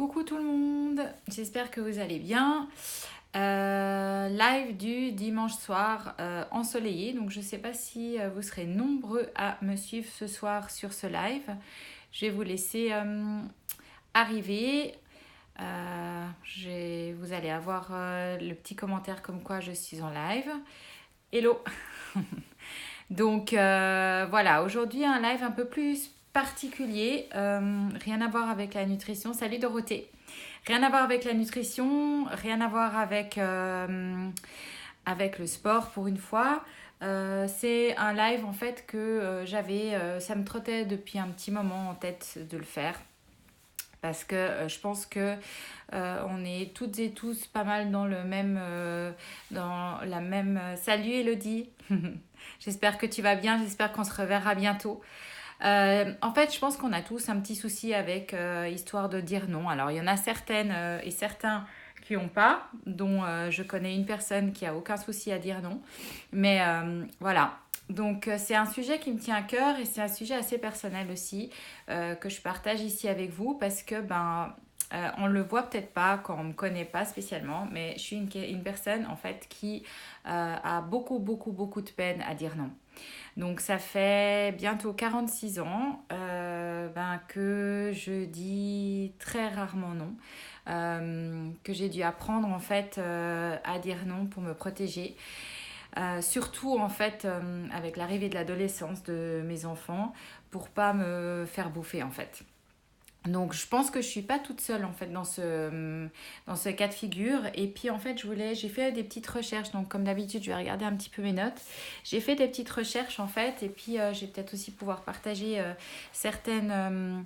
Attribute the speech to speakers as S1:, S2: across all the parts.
S1: Coucou tout le monde, j'espère que vous allez bien. Live du dimanche soir ensoleillé, donc je ne sais pas si vous serez nombreux à me suivre ce soir sur ce live. Je vais vous laisser arriver. Vous allez avoir le petit commentaire comme quoi je suis en live. Hello. Donc voilà, aujourd'hui un live un peu plus particulier, rien à voir avec la nutrition. Salut Dorothée. Rien à voir avec la nutrition, rien à voir avec le sport pour une fois. C'est un live en fait que ça me trottait depuis un petit moment en tête de le faire. Parce que je pense que on est toutes et tous pas mal dans la même. Salut Elodie. J'espère que tu vas bien. J'espère qu'on se reverra bientôt. En fait, je pense qu'on a tous un petit souci avec histoire de dire non. Alors, il y en a certaines et certains qui n'ont pas, dont je connais une personne qui a aucun souci à dire non. Mais voilà. Donc, c'est un sujet qui me tient à cœur et c'est un sujet assez personnel aussi que je partage ici avec vous parce que on le voit peut-être pas quand on me connaît pas spécialement, mais je suis une personne en fait qui a beaucoup de peine à dire non. Donc ça fait bientôt 46 ans que je dis très rarement non, que j'ai dû apprendre en fait à dire non pour me protéger. Surtout en fait avec l'arrivée de l'adolescence de mes enfants pour pas me faire bouffer en fait. Donc je pense que je suis pas toute seule en fait dans ce cas de figure. Et puis en fait j'ai fait des petites recherches. Donc comme d'habitude je vais regarder un petit peu mes notes. J'ai fait des petites recherches en fait. Et puis je vais peut-être aussi pouvoir partager certaines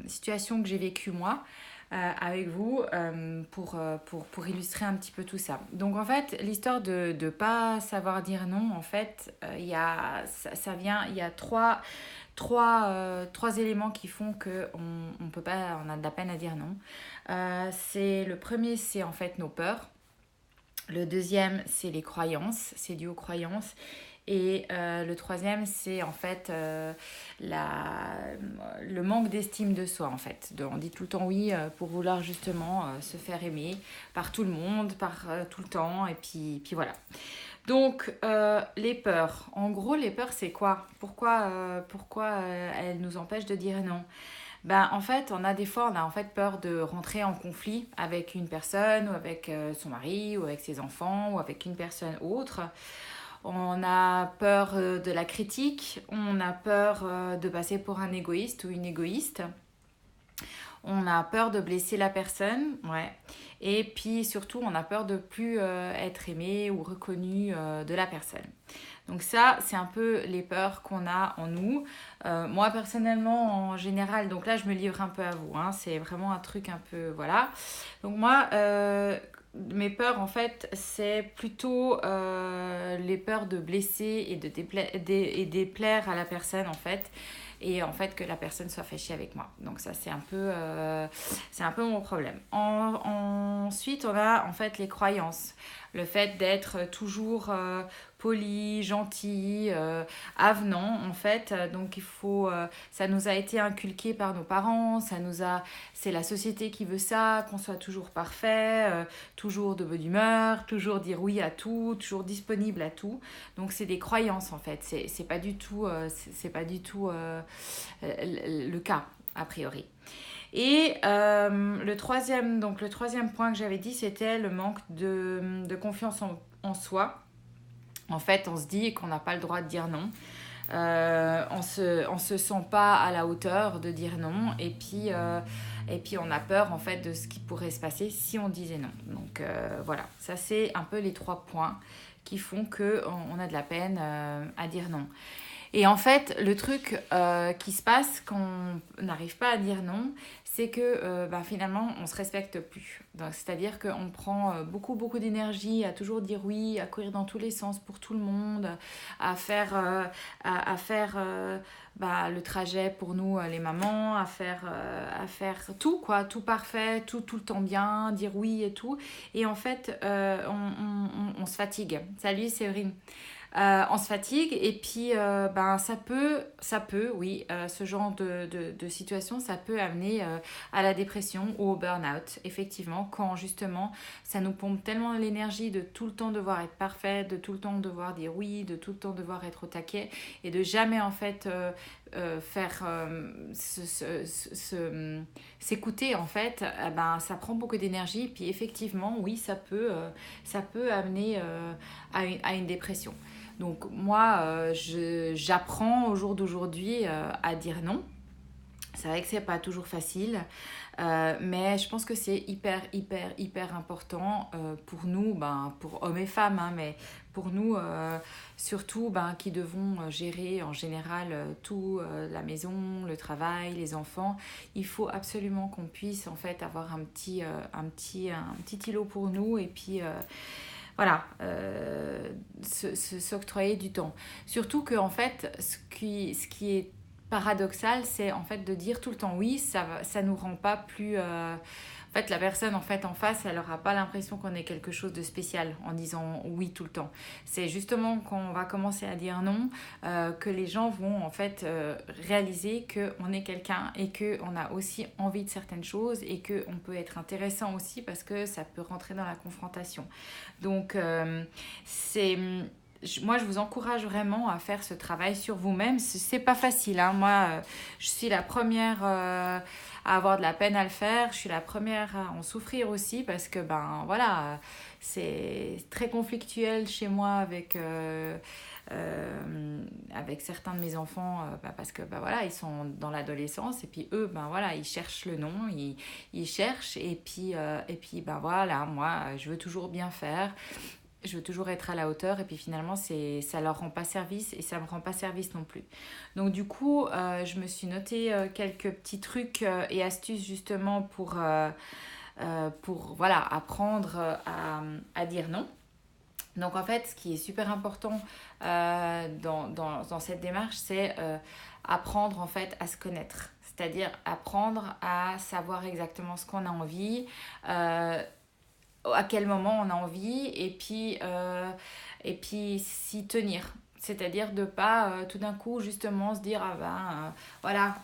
S1: situations que j'ai vécues moi avec vous pour illustrer un petit peu tout ça. Donc en fait, l'histoire de ne pas savoir dire non, en fait, il y a trois éléments qui font qu'on peut pas, on a de la peine à dire non. Le premier, c'est en fait nos peurs. Le deuxième, c'est les croyances, c'est dû aux croyances. Et le troisième, c'est en fait le manque d'estime de soi en fait. On dit tout le temps oui pour vouloir justement se faire aimer par tout le monde, par tout le temps. Et puis voilà. Donc les peurs. En gros, les peurs, c'est quoi? Pourquoi elles nous empêchent de dire non? En fait, on a en fait peur de rentrer en conflit avec une personne ou avec son mari ou avec ses enfants ou avec une personne autre. On a peur de la critique, on a peur de passer pour un égoïste ou une égoïste. On a peur de blesser la personne, ouais. Et puis surtout, on a peur de plus être aimé ou reconnu de la personne. Donc ça, c'est un peu les peurs qu'on a en nous. Moi, personnellement, en général, donc là, je me livre un peu à vous. Hein, c'est vraiment un truc un peu, voilà. Donc moi, mes peurs, en fait, c'est plutôt les peurs de blesser et de déplaire à la personne, en fait. Et en fait, que la personne soit fâchée avec moi. Donc ça, c'est un peu mon problème. Ensuite, on a en fait les croyances. Le fait d'être toujours poli, gentil, avenant, en fait. Donc ça nous a été inculqué par nos parents. C'est la société qui veut ça, qu'on soit toujours parfait, toujours de bonne humeur, toujours dire oui à tout, toujours disponible à tout. Donc c'est des croyances en fait. C'est pas du tout le cas a priori. Et le troisième point que j'avais dit, c'était le manque de confiance en soi. En fait, on se dit qu'on n'a pas le droit de dire non. On se sent pas à la hauteur de dire non. Et puis on a peur en fait de ce qui pourrait se passer si on disait non. Donc voilà, ça c'est un peu les 3 points qui font qu'on a de la peine à dire non. Et en fait, le truc qui se passe quand on n'arrive pas à dire non, c'est que finalement, on ne se respecte plus. Donc, c'est-à-dire qu'on prend beaucoup d'énergie à toujours dire oui, à courir dans tous les sens pour tout le monde, à faire le trajet pour nous, les mamans, à faire tout, quoi, tout parfait, tout le temps bien, dire oui et tout. Et en fait, on se fatigue. Salut Séverine. on se fatigue et puis ben, ça peut oui, ce genre de situation, ça peut amener à la dépression ou au burn-out, effectivement, quand justement ça nous pompe tellement l'énergie de tout le temps devoir être parfait, de tout le temps devoir dire oui, de tout le temps devoir être au taquet et de jamais en fait faire s'écouter en fait, ben, ça prend beaucoup d'énergie puis effectivement oui ça peut amener à une dépression. Donc moi, j'apprends au jour d'aujourd'hui à dire non. C'est vrai que c'est pas toujours facile, mais je pense que c'est hyper important pour nous, ben, pour hommes et femmes, hein, mais pour nous surtout ben, qui devons gérer en général tout, la maison, le travail, les enfants. Il faut absolument qu'on puisse en fait avoir un petit îlot pour nous et puis voilà, s'octroyer du temps. Surtout que en fait, ce qui est paradoxal, c'est en fait de dire tout le temps oui, ça nous rend pas plus. En fait, la personne en fait en face, elle n'aura pas l'impression qu'on est quelque chose de spécial en disant oui tout le temps. C'est justement quand on va commencer à dire non que les gens vont en fait réaliser qu'on est quelqu'un et qu'on a aussi envie de certaines choses et qu'on peut être intéressant aussi parce que ça peut rentrer dans la confrontation. Donc, moi, je vous encourage vraiment à faire ce travail sur vous-même. C'est pas facile, hein. Moi, je suis la première à avoir de la peine à le faire. Je suis la première à en souffrir aussi parce que, ben voilà, c'est très conflictuel chez moi avec certains de mes enfants parce que ben voilà, ils sont dans l'adolescence et puis eux, ben voilà, ils cherchent le nom, ils cherchent et puis ben voilà, moi, je veux toujours bien faire. Je veux toujours être à la hauteur et puis finalement ça leur rend pas service et ça me rend pas service non plus. Donc du coup je me suis noté quelques petits trucs et astuces justement pour voilà, apprendre à dire non. Donc en fait ce qui est super important dans cette démarche c'est apprendre en fait à se connaître. C'est-à-dire apprendre à savoir exactement ce qu'on a envie, à quel moment on a envie et puis s'y tenir. C'est-à-dire de pas tout d'un coup justement se dire ah ben voilà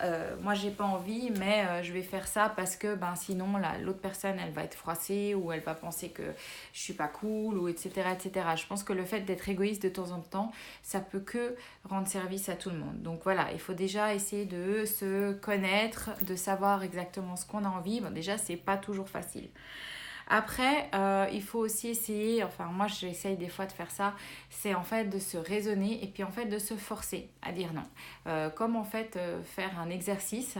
S1: moi j'ai pas envie mais je vais faire ça parce que ben sinon l'autre personne elle va être froissée ou elle va penser que je suis pas cool ou etc etc. Je pense que le fait d'être égoïste de temps en temps ça peut que rendre service à tout le monde. Donc voilà, il faut déjà essayer de se connaître, de savoir exactement ce qu'on a envie. Bon déjà c'est pas toujours facile. Après, il faut aussi essayer, enfin moi j'essaye des fois de faire ça, c'est en fait de se raisonner et puis en fait de se forcer à dire non. Comme en fait faire un exercice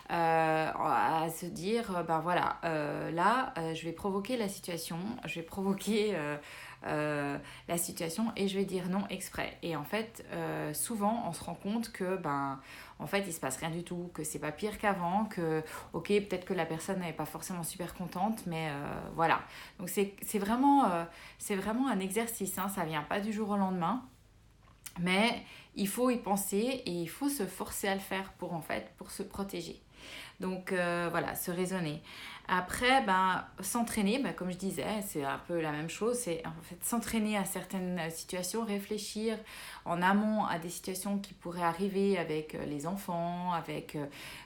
S1: à se dire, ben voilà, là je vais provoquer la situation, je vais provoquer la situation et je vais dire non exprès. Et en fait, souvent on se rend compte que ben en fait il se passe rien du tout, que c'est pas pire qu'avant, que ok peut-être que la personne n'est pas forcément super contente, mais voilà. Donc c'est vraiment un exercice, hein, ça vient pas du jour au lendemain. Mais il faut y penser et il faut se forcer à le faire pour en fait pour se protéger. Donc voilà, se raisonner. Après, ben, s'entraîner, ben, comme je disais, c'est un peu la même chose. C'est en fait s'entraîner à certaines situations, réfléchir en amont à des situations qui pourraient arriver avec les enfants, avec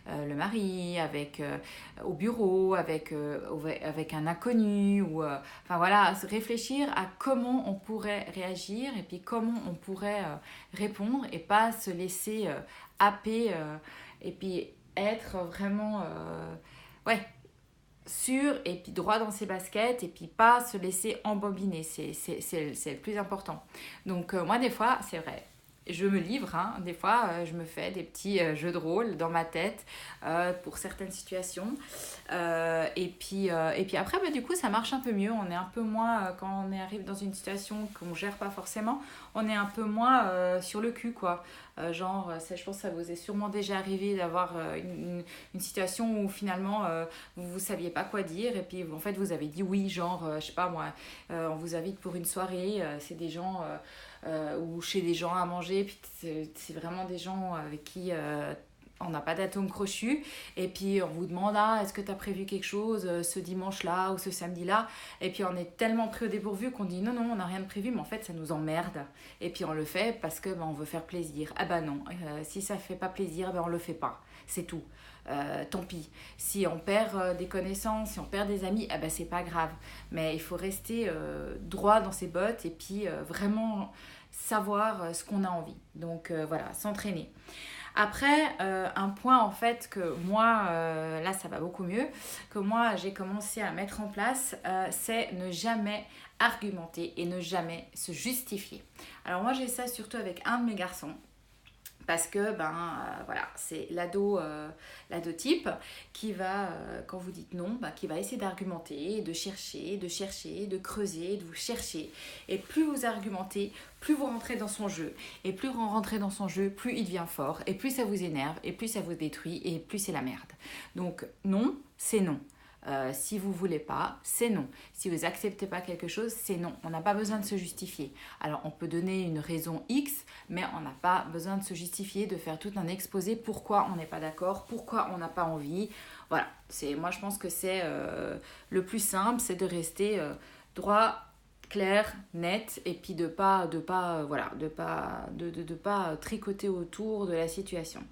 S1: le mari, au bureau, avec un inconnu. Enfin voilà, réfléchir à comment on pourrait réagir et puis comment on pourrait répondre et pas se laisser happer et puis être vraiment ouais, sûr et puis droit dans ses baskets et puis pas se laisser embobiner, c'est le plus important. Donc moi des fois c'est vrai, je me livre, hein, des fois je me fais des petits jeux de rôle dans ma tête pour certaines situations et puis après bah, du coup ça marche un peu mieux, on est un peu moins quand on arrive dans une situation qu'on gère pas forcément, on est un peu moins sur le cul quoi. Genre, je pense que ça vous est sûrement déjà arrivé d'avoir une situation où finalement vous ne saviez pas quoi dire et puis en fait vous avez dit oui, genre, je sais pas moi, on vous invite pour une soirée, c'est des gens ou chez des gens à manger, puis c'est vraiment des gens avec qui on n'a pas d'atome crochu, et puis on vous demande, ah, est-ce que tu as prévu quelque chose ce dimanche-là ou ce samedi-là, et puis on est tellement pris au dépourvu qu'on dit non, on n'a rien de prévu, mais en fait ça nous emmerde, et puis on le fait parce que on veut faire plaisir. Ah bah non, si ça fait pas plaisir, on le fait pas, c'est tout. Tant pis. Si on perd des connaissances, si on perd des amis, c'est pas grave. Mais il faut rester droit dans ses bottes et puis vraiment savoir ce qu'on a envie. Donc voilà, s'entraîner. Après, un point en fait que moi, là ça va beaucoup mieux, que moi j'ai commencé à mettre en place, c'est ne jamais argumenter et ne jamais se justifier. Alors moi j'ai ça surtout avec un de mes garçons. Parce que voilà, c'est l'ado type qui va, quand vous dites non, qui va essayer d'argumenter, de chercher, de creuser, de vous chercher. Et plus vous argumentez, plus vous rentrez dans son jeu. Et plus vous rentrez dans son jeu, plus il devient fort. Et plus ça vous énerve, et plus ça vous détruit, et plus c'est la merde. Donc non, c'est non. Si vous voulez pas, c'est non. Si vous acceptez pas quelque chose, c'est non. On n'a pas besoin de se justifier. Alors on peut donner une raison X, mais on n'a pas besoin de se justifier, de faire tout un exposé pourquoi on n'est pas d'accord, pourquoi on n'a pas envie. Voilà. Moi je pense que c'est le plus simple, c'est de rester droit, clair, net, et puis de pas tricoter autour de la situation.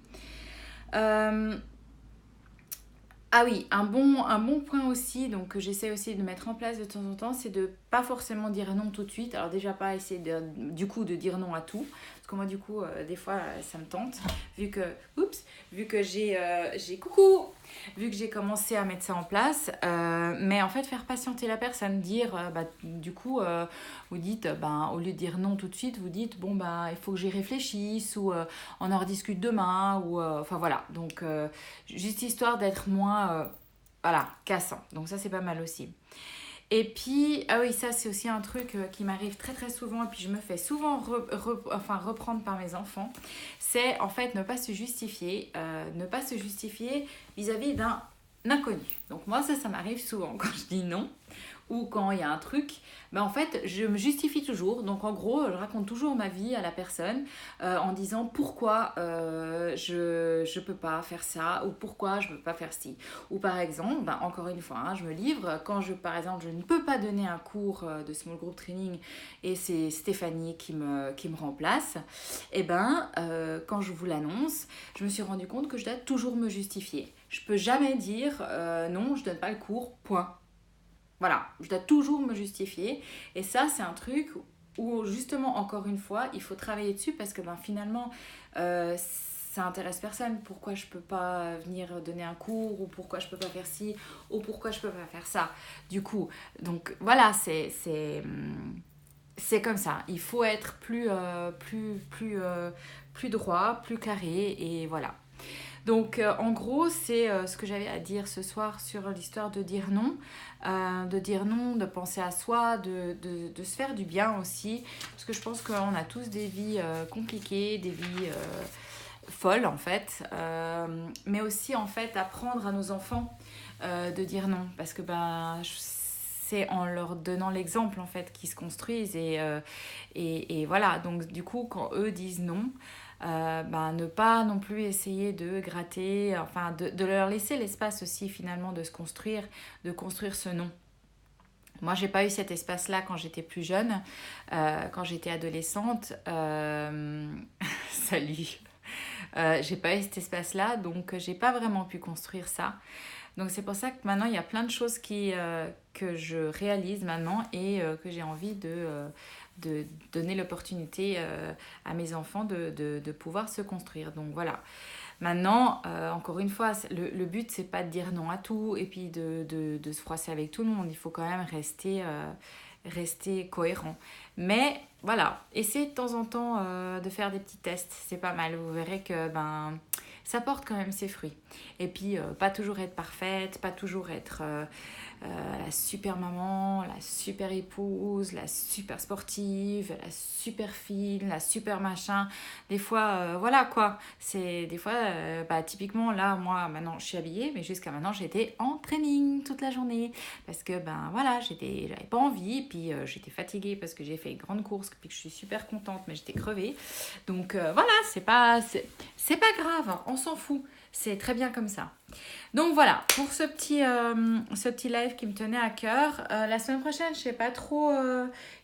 S1: Ah oui, un bon point aussi, donc que j'essaie aussi de mettre en place de temps en temps, c'est de pas forcément dire non tout de suite. Alors déjà pas essayer de dire non à tout, parce que moi du coup des fois ça me tente, vu que j'ai commencé à mettre ça en place, mais en fait faire patienter la personne, dire vous dites au lieu de dire non tout de suite, vous dites il faut que j'y réfléchisse, ou on en rediscute demain, ou enfin voilà, donc juste histoire d'être moins cassant, donc ça c'est pas mal aussi. Et puis, ah oui, ça c'est aussi un truc qui m'arrive très très souvent, et puis je me fais souvent reprendre par mes enfants, c'est en fait ne pas se justifier vis-à-vis d'un inconnu. Donc moi ça m'arrive souvent quand je dis non, ou quand il y a un truc, en fait je me justifie toujours. Donc en gros je raconte toujours ma vie à la personne en disant pourquoi je peux pas faire ça, ou pourquoi je peux pas faire ci. Ou par exemple, encore une fois, je me livre, quand par exemple je ne peux pas donner un cours de small group training et c'est Stéphanie qui me remplace, et quand je vous l'annonce, je me suis rendu compte que je dois toujours me justifier. Je peux jamais dire non, je donne pas le cours, point. Voilà, je dois toujours me justifier. Et ça, c'est un truc où, justement, encore une fois, il faut travailler dessus, parce que finalement, ça intéresse personne. Pourquoi je peux pas venir donner un cours, ou pourquoi je peux pas faire ci, ou pourquoi je peux pas faire ça. Du coup, donc voilà, c'est comme ça. Il faut être plus droit, plus carré, et voilà. Donc en gros, c'est ce que j'avais à dire ce soir sur l'histoire de dire non, de penser à soi, de se faire du bien aussi, parce que je pense qu'on a tous des vies compliquées, des vies folles en fait, mais aussi en fait apprendre à nos enfants de dire non, parce que c'est en leur donnant l'exemple en fait qu'ils se construisent, et voilà. Donc du coup, quand eux disent non, ne pas non plus essayer de gratter, enfin de leur laisser l'espace aussi finalement de se construire, de construire ce non. Moi, j'ai pas eu cet espace-là quand j'étais plus jeune, quand j'étais adolescente. Salut. J'ai pas eu cet espace-là, donc j'ai pas vraiment pu construire ça. Donc c'est pour ça que maintenant il y a plein de choses que je réalise maintenant, et que j'ai envie de donner l'opportunité à mes enfants de pouvoir se construire. Donc voilà. Maintenant, encore une fois, le but c'est pas de dire non à tout, et puis de se froisser avec tout le monde. Il faut quand même rester cohérent. Mais voilà, essayez de temps en temps de faire des petits tests, c'est pas mal. Vous verrez que ça porte quand même ses fruits. Et puis, pas toujours être parfaite, pas toujours être la super maman, la super épouse, la super sportive, la super fille, la super machin. Des fois, voilà quoi. Des fois, typiquement, là, moi, maintenant, je suis habillée, mais jusqu'à maintenant, j'étais en training toute la journée. Parce que, voilà, j'avais pas envie, puis j'étais fatiguée parce que j'ai fait une grande course, puis que je suis super contente, mais j'étais crevée. Donc, voilà, c'est pas grave. on s'en fout. C'est très bien comme ça. Donc voilà, pour ce petit live qui me tenait à cœur. La semaine prochaine, je ne sais pas trop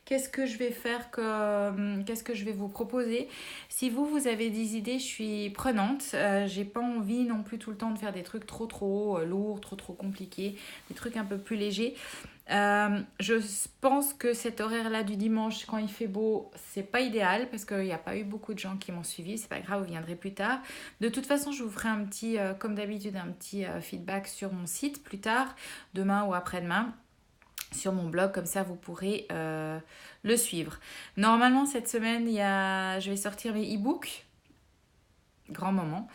S1: qu'est-ce que je vais faire, qu'est-ce que je vais vous proposer. Si vous avez des idées, je suis prenante. J'ai pas envie non plus tout le temps de faire des trucs trop lourds, trop compliqués, des trucs un peu plus légers. Je pense que cet horaire-là du dimanche, quand il fait beau, c'est pas idéal parce qu'il n'y a pas eu beaucoup de gens qui m'ont suivi. C'est pas grave, vous viendrez plus tard. De toute façon, je vous ferai un petit, comme d'habitude, un petit feedback sur mon site plus tard, demain ou après-demain, sur mon blog. Comme ça, vous pourrez le suivre. Normalement, cette semaine, je vais sortir mes e-books. Grand moment.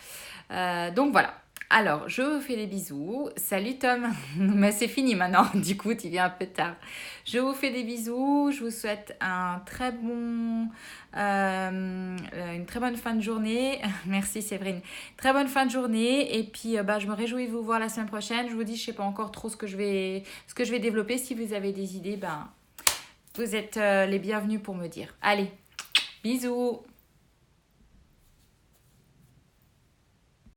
S1: Donc voilà. Alors, je vous fais des bisous. Salut Tom. Mais c'est fini maintenant. Du coup, tu viens un peu tard. Je vous fais des bisous. Je vous souhaite une très bonne fin de journée. Merci Séverine. Très bonne fin de journée. Et puis, je me réjouis de vous voir la semaine prochaine. Je vous dis, je ne sais pas encore trop ce que je vais développer. Si vous avez des idées, vous êtes les bienvenus pour me dire. Allez, bisous.